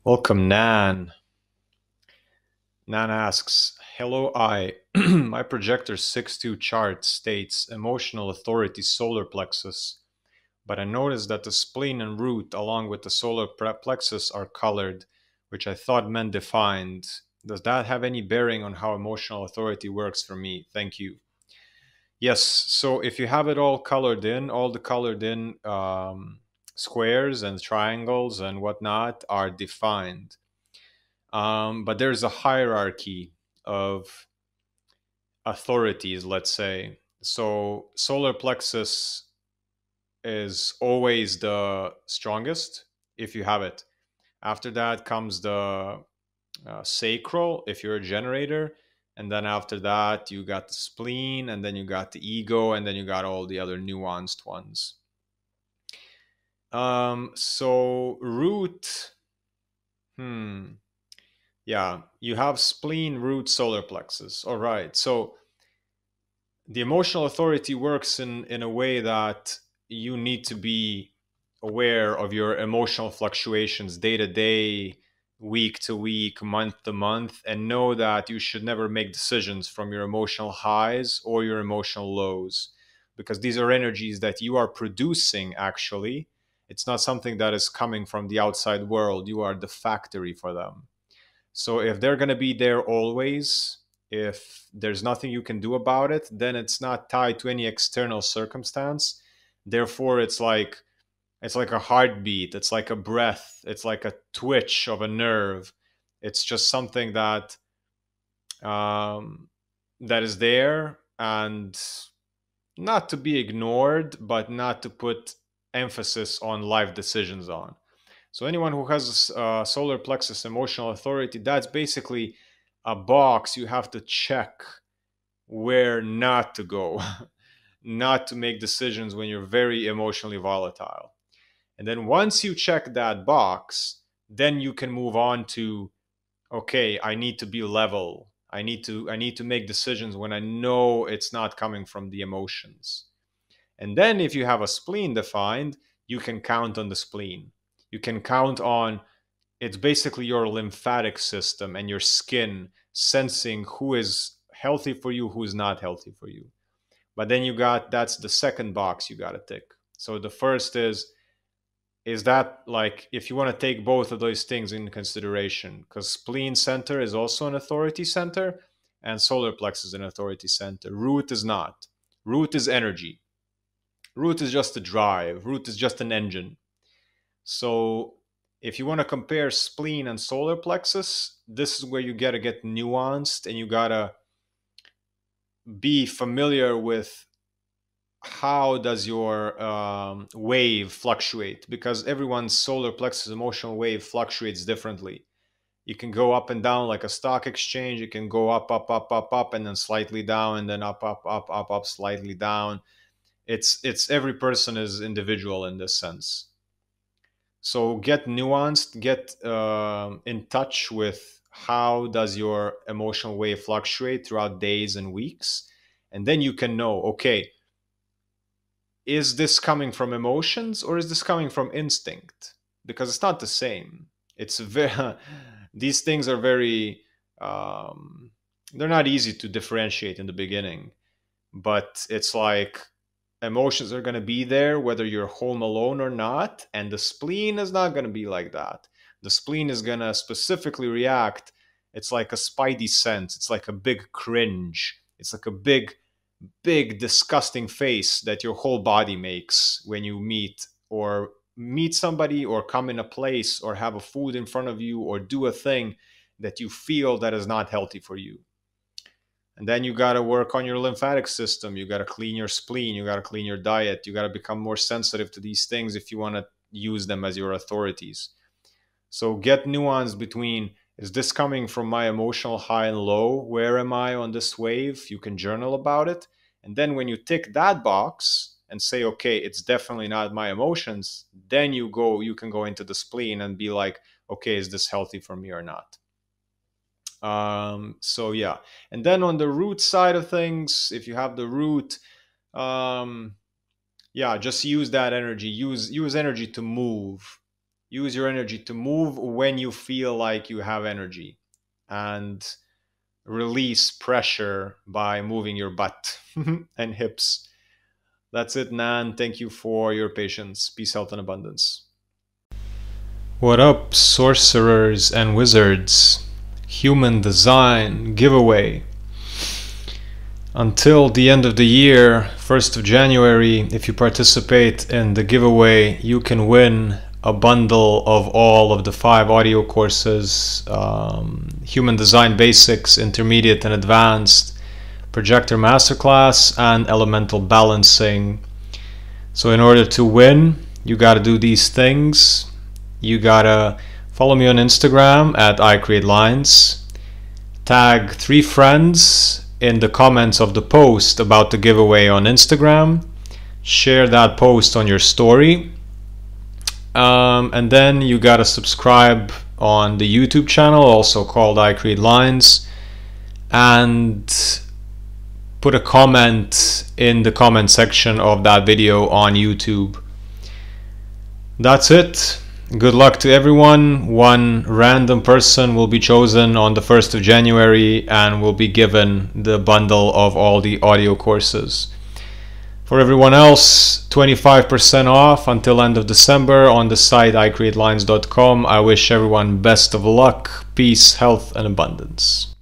Welcome, Nan. Nan asks, hello, my projector 6-2 chart states emotional authority solar plexus, but I noticed that the spleen and root along with the solar plexus are colored, which I thought meant defined. Does that have any bearing on how emotional authority works for me? Thank you. Yes, so if you have it all colored in, all the colored in squares and triangles and whatnot are defined. But there's a hierarchy of authorities, let's say. So solar plexus is always the strongest if you have it. After that comes the sacral if you're a generator. And then after that, you got the spleen, and then you got the ego, and then you got all the other nuanced ones. So root, yeah, you have spleen, root, solar plexus. All right. So the emotional authority works in a way that you need to be aware of your emotional fluctuations day to day, week to week, month to month, and know that you should never make decisions from your emotional highs or your emotional lows, because these are energies that you are producing actually. It's not something that is coming from the outside world. You are the factory for them. So if they're going to be there always, if there's nothing you can do about it, then it's not tied to any external circumstance. Therefore, it's like a heartbeat, it's like a breath, it's like a twitch of a nerve. It's just something um, that is there and not to be ignored, but not to put emphasis on life decisions on. So anyone who has solar plexus emotional authority, that's basically a box you have to check where not to go, not to make decisions when you're very emotionally volatile. And then once you check that box, then you can move on to, okay, I need to be level. I need to make decisions when I know it's not coming from the emotions. And then if you have a spleen defined, you can count on the spleen. You can count on, it's basically your lymphatic system and your skin sensing who is healthy for you, who is not healthy for you. But then that's the second box you got to tick. So the first is that, like, if you want to take both of those things into consideration, because spleen center is also an authority center and solar plexus is an authority center. Root is not. Root is energy. Root is just a drive. Root is just an engine. So if you want to compare spleen and solar plexus, this is where you got to get nuanced and you got to be familiar with how does your wave fluctuate, because everyone's solar plexus emotional wave fluctuates differently. You can go up and down like a stock exchange. You can go up, up, up, up, up, and then slightly down, and then up, up, up, up, up, slightly down. It's every person is individual in this sense. So get nuanced, get in touch with how does your emotional wave fluctuate throughout days and weeks, and then you can know, okay, is this coming from emotions or is this coming from instinct? Because it's not the same. It's very these things are very they're not easy to differentiate in the beginning, but it's like emotions are going to be there whether you're home alone or not, and the spleen is not going to be like that. The spleen is going to specifically react. It's like a spidey sense. It's like a big cringe. It's like a big disgusting face that your whole body makes when you meet somebody or come in a place or have a food in front of you or do a thing that you feel that is not healthy for you. And then you got to work on your lymphatic system. You got to clean your spleen. You got to clean your diet. You got to become more sensitive to these things if you want to use them as your authorities. So get nuance between, is this coming from my emotional high and low? Where am I on this wave? You can journal about it. And then when you tick that box and say, okay, it's definitely not my emotions, then you can go into the spleen and be like, okay, is this healthy for me or not? So yeah. And then on the root side of things, if you have the root, yeah, just use that energy. Use energy to move. use your energy to move when you feel like you have energy, and release pressure by moving your butt and hips. That's it, Nan. Thank you for your patience. Peace, health, and abundance. What up, sorcerers and wizards? Human design giveaway. Until the end of the year, 1st of January, if you participate in the giveaway, you can win a bundle of all of the 5 audio courses, Human Design Basics, Intermediate and Advanced, Projector Masterclass, and Elemental Balancing. So in order to win, you gotta do these things. You gotta follow me on Instagram at iCreateLines, tag 3 friends in the comments of the post about the giveaway on Instagram, share that post on your story, and then you gotta subscribe on the YouTube channel, also called iCreateLines, and put a comment in the comment section of that video on YouTube. That's it. Good luck to everyone. One random person will be chosen on the 1st of January and will be given the bundle of all the audio courses. For everyone else, 25% off until end of December on the site iCreateLines.com. I wish everyone best of luck, peace, health, and abundance.